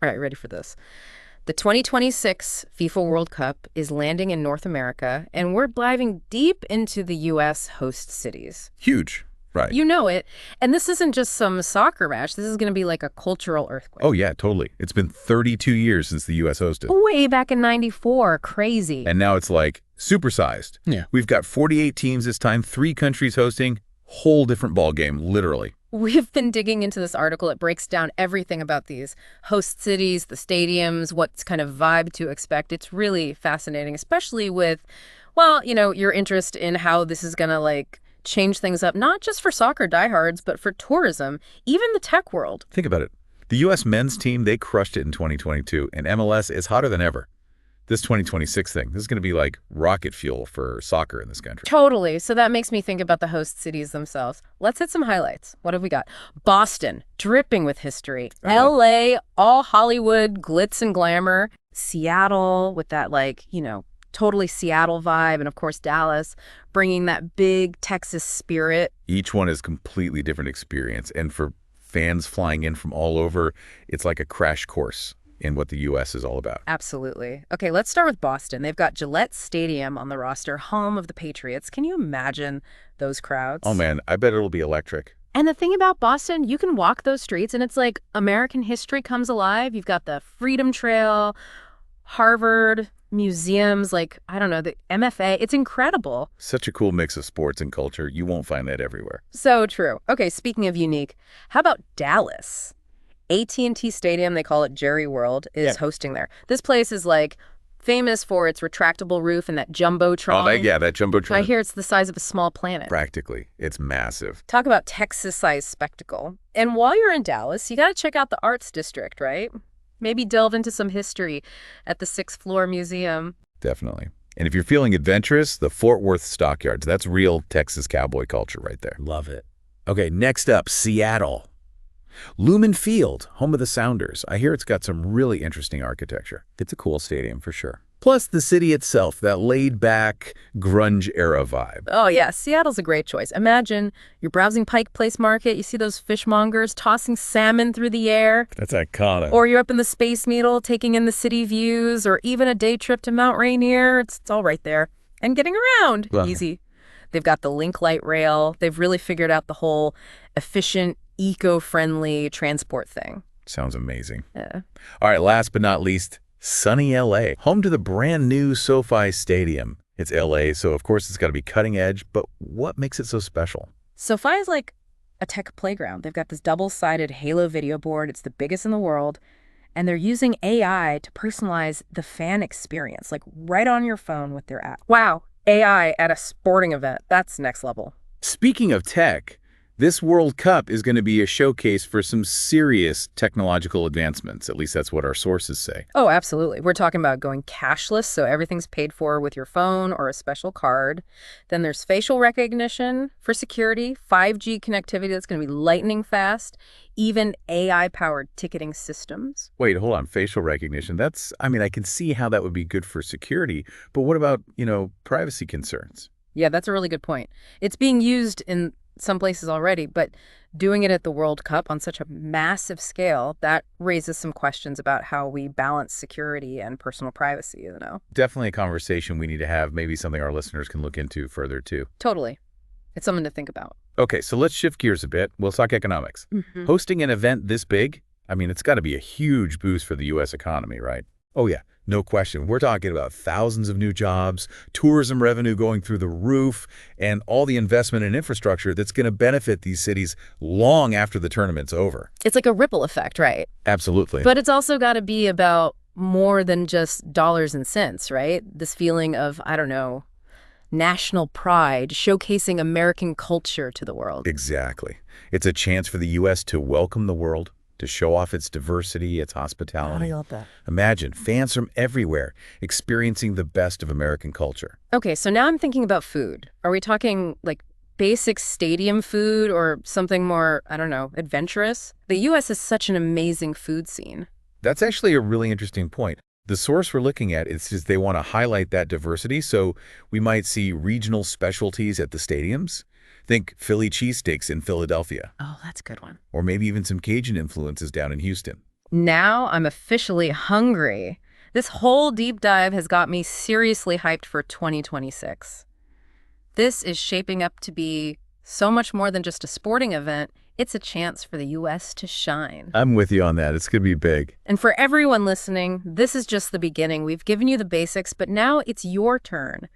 All right, ready for this. The 2026 FIFA World Cup is landing in North America, and we're diving deep into the U.S. host cities. Huge. Right. You know it. And this isn't just some soccer match. This is going to be like a cultural earthquake. Oh, yeah, totally. It's been 32 years since the U.S. hosted. Way back in 94. Crazy. And now it's like supersized. Yeah. We've got 48 teams this time, 3 countries hosting. Whole different ball game, literally. We've been digging into this article. It breaks down everything about these host cities, the stadiums, what kind of vibe to expect. It's really fascinating, especially with, well, your interest in how this is going to change things up, not just for soccer diehards, but for tourism, even the tech world. Think about it. The U.S. men's team, they crushed it in 2022, and MLS is hotter than ever. This 2026 thing, this is going to be like rocket fuel for soccer in this country. Totally. So that makes me think about the host cities themselves. Let's hit some highlights. What have we got? Boston, dripping with history. L.A., all Hollywood, glitz and glamour. Seattle, with that totally Seattle vibe. And of course, Dallas, bringing that big Texas spirit. Each one is completely different experience. And for fans flying in from all over, it's like a crash course in what the U.S. is all about. Absolutely. Okay, let's start with Boston. They've got Gillette Stadium on the roster, home of the Patriots. Can you imagine those crowds? Oh, man, I bet it'll be electric. And the thing about Boston, you can walk those streets and it's like American history comes alive. You've got the Freedom Trail, Harvard, museums, the MFA. It's incredible. Such a cool mix of sports and culture. You won't find that everywhere. So true. Okay, speaking of unique, how about Dallas? AT&T Stadium, they call it Jerry World, is hosting there. This place is famous for its retractable roof and that jumbotron. That jumbotron. I hear it's the size of a small planet. Practically. It's massive. Talk about Texas-sized spectacle. And while you're in Dallas, you got to check out the Arts District, right? Maybe delve into some history at the 6th Floor Museum. Definitely. And if you're feeling adventurous, the Fort Worth Stockyards, that's real Texas cowboy culture right there. Love it. Okay, next up, Seattle. Lumen Field, home of the Sounders. I hear it's got some really interesting architecture. It's a cool stadium for sure. Plus the city itself, that laid-back, grunge-era vibe. Oh, yeah. Seattle's a great choice. Imagine you're browsing Pike Place Market. You see those fishmongers tossing salmon through the air. That's iconic. Or you're up in the Space Needle taking in the city views, or even a day trip to Mount Rainier. It's all right there. And getting around. Well, easy. They've got the Link Light Rail. They've really figured out the whole efficient, eco-friendly transport thing. Sounds amazing. Yeah. All right, last but not least, sunny L.A., home to the brand new SoFi Stadium. It's L.A., so of course it's got to be cutting edge, but what makes it so special? SoFi is like a tech playground. They've got this double-sided Halo video board. It's the biggest in the world, and they're using AI to personalize the fan experience, right on your phone with their app. Wow, AI at a sporting event. That's next level. Speaking of tech, this World Cup is going to be a showcase for some serious technological advancements. At least that's what our sources say. Oh, absolutely. We're talking about going cashless, so everything's paid for with your phone or a special card. Then there's facial recognition for security, 5G connectivity that's going to be lightning fast, even AI-powered ticketing systems. Wait, hold on. Facial recognition. I can see how that would be good for security, but what about, privacy concerns? Yeah, that's a really good point. It's being used in some places already, but doing it at the World Cup on such a massive scale, that raises some questions about how we balance security and personal privacy, Definitely a conversation we need to have, maybe something our listeners can look into further too. Totally. It's something to think about. Okay, so let's shift gears a bit. We'll talk economics. Mm-hmm. Hosting an event this big, it's got to be a huge boost for the U.S. economy, right? Oh yeah, no question. We're talking about thousands of new jobs, tourism revenue going through the roof, and all the investment in infrastructure that's going to benefit these cities long after the tournament's over. It's like a ripple effect, right? Absolutely. But it's also got to be about more than just dollars and cents, right? This feeling of, national pride, showcasing American culture to the world. Exactly. It's a chance for the U.S. to welcome the world, to show off its diversity, its hospitality. I love that. Imagine fans from everywhere experiencing the best of American culture. Okay, so now I'm thinking about food. Are we talking basic stadium food or something more, adventurous? The U.S. is such an amazing food scene. That's actually a really interesting point. The source we're looking at is just they want to highlight that diversity, so we might see regional specialties at the stadiums. Think Philly cheesesteaks in Philadelphia. Oh, that's a good one. Or maybe even some Cajun influences down in Houston. Now I'm officially hungry. This whole deep dive has got me seriously hyped for 2026. This is shaping up to be so much more than just a sporting event. It's a chance for the U.S. to shine. I'm with you on that. It's going to be big. And for everyone listening, this is just the beginning. We've given you the basics, but now it's your turn.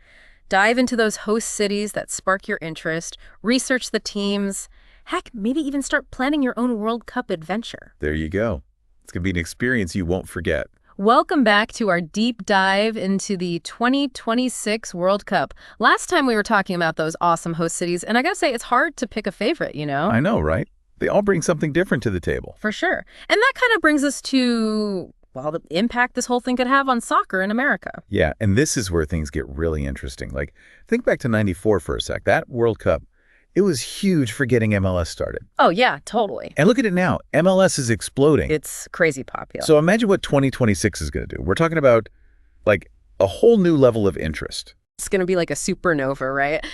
Dive into those host cities that spark your interest, research the teams, heck, maybe even start planning your own World Cup adventure. There you go. It's going to be an experience you won't forget. Welcome back to our deep dive into the 2026 World Cup. Last time we were talking about those awesome host cities, and I gotta say, it's hard to pick a favorite, you know? I know, right? They all bring something different to the table. For sure. And that kind of brings us to, well, the impact this whole thing could have on soccer in America. Yeah, and this is where things get really interesting. Like, think back to '94 for a sec. That World Cup, it was huge for getting MLS started. Oh, yeah, totally. And look at it now. MLS is exploding. It's crazy popular. So imagine what 2026 is going to do. We're talking about, like, a whole new level of interest. It's going to be like a supernova, right?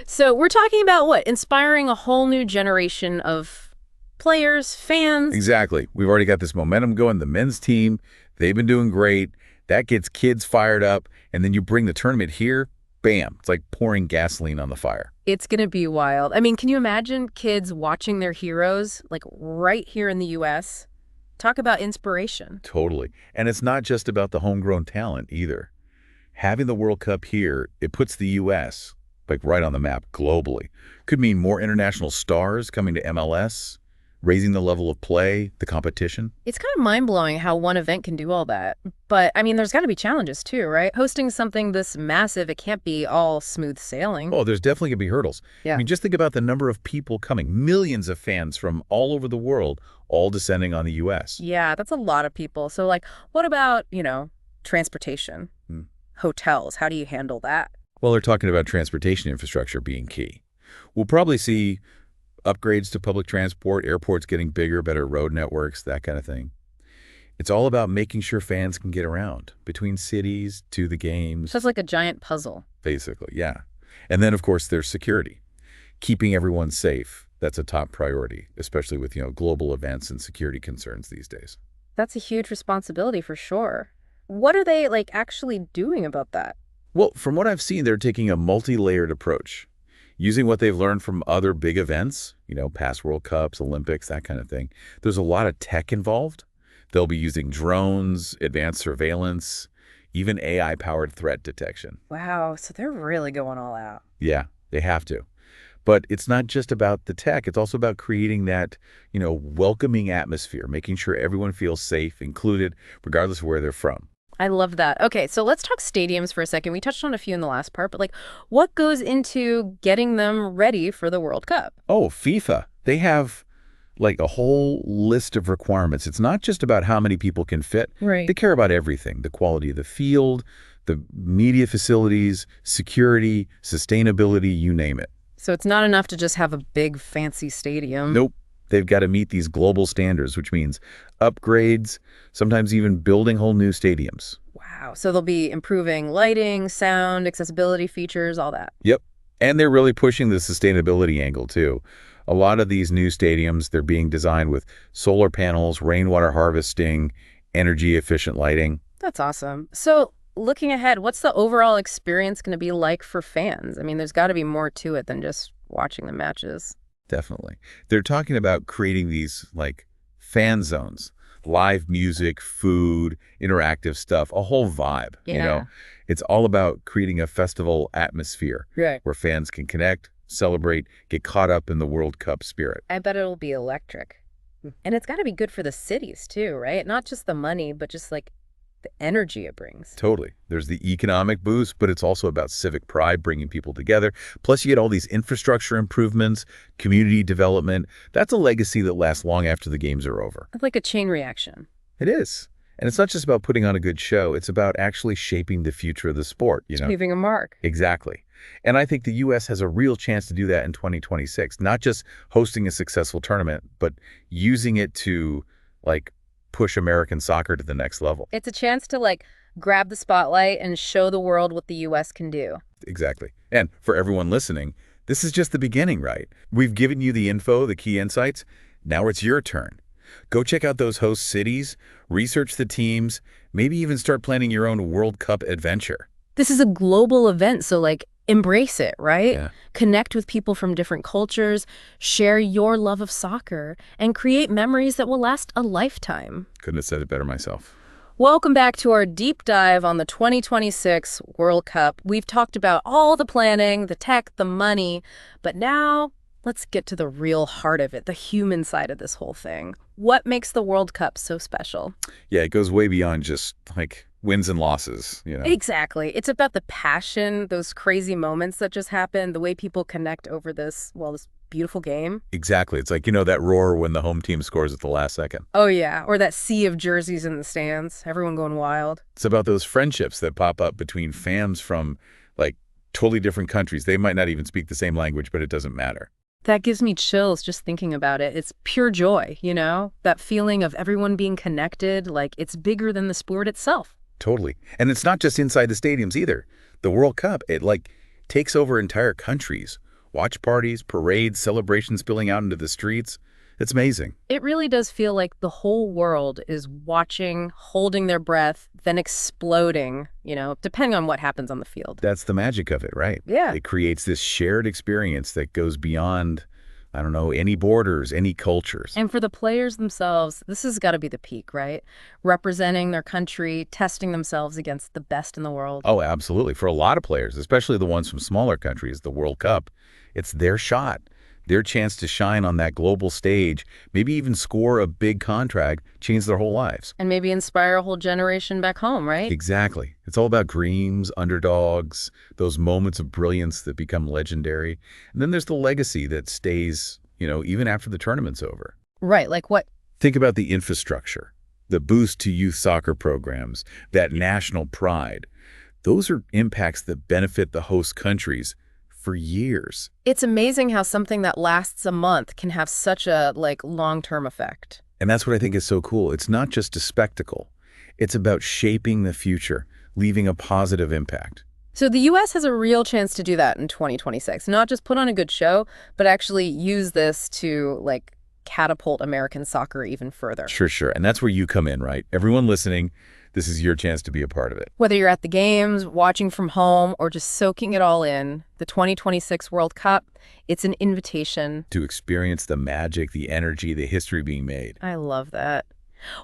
So we're talking about what? Inspiring a whole new generation of players, fans. Exactly. We've already got this momentum going. The men's team, they've been doing great. That gets kids fired up. And then you bring the tournament here, bam. It's like pouring gasoline on the fire. It's going to be wild. I mean, can you imagine kids watching their heroes, like right here in the U.S.? Talk about inspiration. Totally. And it's not just about the homegrown talent either. Having the World Cup here, it puts the U.S. like right on the map globally. Could mean more international stars coming to MLS, raising the level of play, the competition. It's kind of mind-blowing how one event can do all that. But, I mean, there's got to be challenges too, right? Hosting something this massive, it can't be all smooth sailing. Oh, there's definitely going to be hurdles. Yeah. I mean, just think about the number of people coming, millions of fans from all over the world, all descending on the U.S. Yeah, that's a lot of people. So, like, what about, transportation? Hotels, how do you handle that? Well, they're talking about transportation infrastructure being key. We'll probably see upgrades to public transport, airports getting bigger, better road networks, that kind of thing. It's all about making sure fans can get around between cities to the games. So it's like a giant puzzle. Basically, yeah. And then, of course, there's security. Keeping everyone safe, that's a top priority, especially with, global events and security concerns these days. That's a huge responsibility for sure. What are they, actually doing about that? Well, from what I've seen, they're taking a multi-layered approach. Using what they've learned from other big events, past World Cups, Olympics, that kind of thing. There's a lot of tech involved. They'll be using drones, advanced surveillance, even AI-powered threat detection. Wow, so they're really going all out. Yeah, they have to. But it's not just about the tech. It's also about creating that, welcoming atmosphere, making sure everyone feels safe, included, regardless of where they're from. I love that. Okay, so let's talk stadiums for a second. We touched on a few in the last part, but what goes into getting them ready for the World Cup? Oh, FIFA. They have a whole list of requirements. It's not just about how many people can fit. Right. They care about everything. The quality of the field, the media facilities, security, sustainability, you name it. So it's not enough to just have a big fancy stadium. Nope. They've got to meet these global standards, which means upgrades, sometimes even building whole new stadiums. Wow. So they'll be improving lighting, sound, accessibility features, all that. Yep. And they're really pushing the sustainability angle, too. A lot of these new stadiums, they're being designed with solar panels, rainwater harvesting, energy-efficient lighting. That's awesome. So looking ahead, what's the overall experience going to be like for fans? I mean, there's got to be more to it than just watching the matches. Definitely. They're talking about creating these, fan zones, live music, food, interactive stuff, a whole vibe, Yeah. It's all about creating a festival atmosphere Right. where fans can connect, celebrate, get caught up in the World Cup spirit. I bet it'll be electric. And it's got to be good for the cities too, right? Not just the money, but just the energy it brings. Totally. There's the economic boost, but it's also about civic pride, bringing people together. Plus, you get all these infrastructure improvements, community development. That's a legacy that lasts long after the games are over. It's like a chain reaction. It is. And it's not just about putting on a good show. It's about actually shaping the future of the sport, Leaving a mark. Exactly. And I think the U.S. has a real chance to do that in 2026, not just hosting a successful tournament, but using it to, push American soccer to the next level. It's a chance to grab the spotlight and show the world what the U.S. can do. Exactly. And for everyone listening, this is just the beginning, right? We've given you the info, the key insights. Now it's your turn. Go check out those host cities, research the teams, maybe even start planning your own World Cup adventure. This is a global event, so embrace it, right? Yeah. Connect with people from different cultures, share your love of soccer, and create memories that will last a lifetime. Couldn't have said it better myself. Welcome back to our deep dive on the 2026 World Cup. We've talked about all the planning, the tech, the money, but now let's get to the real heart of it, the human side of this whole thing. What makes the World Cup so special? Yeah, it goes way beyond just wins and losses, Exactly. It's about the passion, those crazy moments that just happen, the way people connect over this beautiful game. Exactly. It's that roar when the home team scores at the last second. Oh, yeah. Or that sea of jerseys in the stands, everyone going wild. It's about those friendships that pop up between fans from, totally different countries. They might not even speak the same language, but it doesn't matter. That gives me chills just thinking about it. It's pure joy, That feeling of everyone being connected, it's bigger than the sport itself. Totally. And it's not just inside the stadiums either. The World Cup, it takes over entire countries. Watch parties, parades, celebrations spilling out into the streets. It's amazing. It really does feel like the whole world is watching, holding their breath, then exploding, depending on what happens on the field. That's the magic of it, right? Yeah. It creates this shared experience that goes beyond, any borders, any cultures. And for the players themselves, this has got to be the peak, right? Representing their country, testing themselves against the best in the world. Oh, absolutely. For a lot of players, especially the ones from smaller countries, the World Cup, it's their shot, their chance to shine on that global stage, maybe even score a big contract, change their whole lives. And maybe inspire a whole generation back home, right? Exactly. It's all about dreams, underdogs, those moments of brilliance that become legendary. And then there's the legacy that stays, even after the tournament's over. Right, like what? Think about the infrastructure, the boost to youth soccer programs, that national pride. Those are impacts that benefit the host countries for years. It's amazing how something that lasts a month can have such a long-term effect. And that's what I think is so cool. It's not just a spectacle. It's about shaping the future, leaving a positive impact. So the U.S. has a real chance to do that in 2026. Not just put on a good show, but actually use this to catapult American soccer even further. Sure. And that's where you come in, right? Everyone listening, this is your chance to be a part of it. Whether you're at the games, watching from home, or just soaking it all in, the 2026 World Cup, it's an invitation to experience the magic, the energy, the history being made. I love that.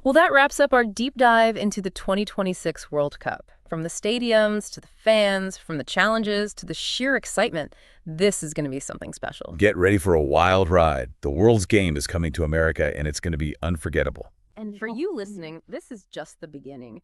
Well, that wraps up our deep dive into the 2026 World Cup. From the stadiums to the fans, from the challenges to the sheer excitement, this is going to be something special. Get ready for a wild ride. The world's game is coming to America, and it's going to be unforgettable. And for you listening, this is just the beginning.